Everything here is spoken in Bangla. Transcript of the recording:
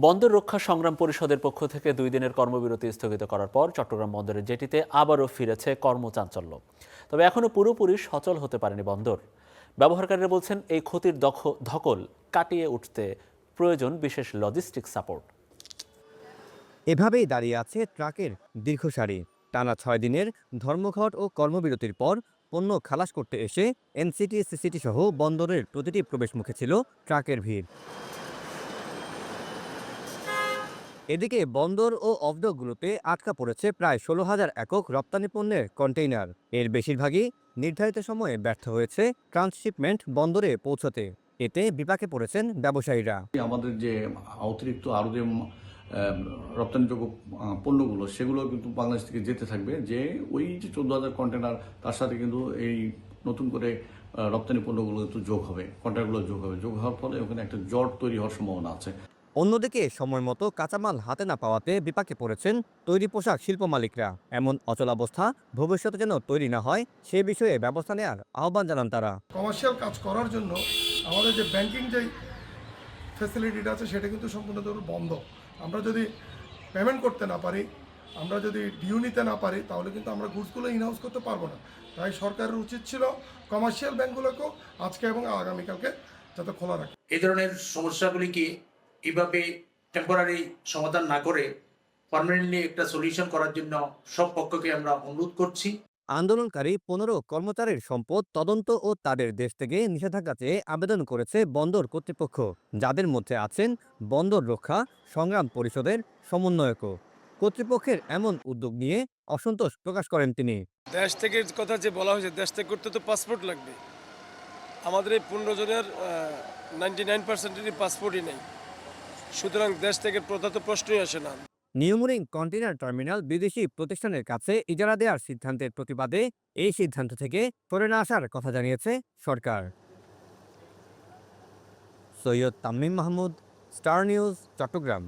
বন্দর রক্ষা সংগ্রাম পরিষদের পক্ষ থেকে 2 দিনের কর্মবিরতি স্থগিত করার পর চট্টগ্রাম বন্দরের জেটিতে আবারও ফিরেছে কর্মচাঞ্চল্য। তবে এখনও পুরোপুরি সচল হতে পারেনি বন্দর। ব্যবহারকারীরা বলছেন এই ক্ষতির ধকল কাটিয়ে উঠতে প্রয়োজন বিশেষ লজিস্টিক সাপোর্ট। এভাবেই দাঁড়িয়ে আছে ট্রাকের দীর্ঘ সারি। টানা 6 দিনের ধর্মঘট ও কর্মবিরতির পর পণ্য খালাস করতে এসে এনসিটি সিসিটি সহ বন্দরের প্রতিটি প্রবেশমুখে ছিল ট্রাকের ভিড়। এদিকে বন্দর ও অফডকগুলোতে আটকা পড়েছে প্রায় 16,000 একক রপ্তানি পণ্যের কন্টেইনার। এর বেশিরভাগই নির্ধারিত সময়ে ব্যর্থ হয়েছে ট্রান্সশিপমেন্ট বন্দরে পৌঁছতে। এতে বিপাকে পড়েছেন ব্যবসায়ীরা। আমাদের যে অতিরিক্ত আরো যে রপ্তানিযোগ্য পণ্যগুলো সেগুলো কিন্তু বাংলাদেশ থেকে যেতে থাকবে, যে ওই যে 14,000 কন্টেনার তার সাথে কিন্তু এই নতুন করে রপ্তানি পণ্যগুলো কিন্তু যোগ হবে, কন্টেনারগুলো যোগ হওয়ার ফলে ওখানে একটা জট তৈরি হওয়ার সম্ভাবনা আছে। অন্যদিকে সময় মতো কাঁচামাল হাতে না পাওয়াতে বিপাকে পড়েছেন তৈরি পোশাক শিল্প মালিকরা। এমন অচলাবস্থা ভবিষ্যতে যেন তৈরি না হয় সে বিষয়ে ব্যবস্থা নেওয়ার আহ্বান জানান তারা। কমার্শিয়াল কাজ করার জন্য আমাদের যে ব্যাংকিং যে ফ্যাসিলিটিটা আছে সেটা কিন্তু সম্পূর্ণভাবে বন্ধ। আমরা যদি পেমেন্ট করতে না পারি, আমরা যদি ডিউ নিতে না পারি, তাহলে কিন্তু আমরা গুডসগুলো ইনহাউস করতে পারবো না। তাই সরকারের উচিত ছিল কমার্শিয়াল ব্যাংকগুলোকেও আজকে এবং আগামীকালকে যাতে খোলা রাখে। এই ধরনের সমস্যাগুলিকে এভাবে টেম্পোরারি সমাধান না করে পার্মানেন্টলি একটা সলিউশন করার জন্য সব পক্ষকে আমরা অনুরোধ করছি। আন্দোলনকারী 15 কর্মচারীর সম্পদ তদন্ত ও তাদের দেশ থেকে নিষেধাজ্ঞা চেয়ে আবেদন করেছে বন্দর কর্তৃপক্ষ, যাদের মধ্যে আছেন বন্দর রক্ষা সংগ্রাম পরিষদের সমন্বয়কও। কর্তৃপক্ষের এমন উদ্যোগ নিয়ে অসন্তোষ প্রকাশ করেন তিনি। দেশ থেকে কথা যে বলা হয়েছে, দেশ থেকে করতে তো পাসপোর্ট লাগবে। আমাদের এই 15 জনের 99%-এরই পাসপোর্টই নেই, সুতরাং দেশ থেকে প্রথা তো প্রশ্নই আসে না। নিউমুরিং কন্টেইনার টার্মিনাল বিদেশি প্রতিষ্ঠানের কাছে ইজারা দেওয়ার সিদ্ধান্তের প্রতিবাদে এই সিদ্ধান্ত থেকে সরে না আসার কথা জানিয়েছে সরকার। Syed Tamim Mahmud, star news, Chittagong.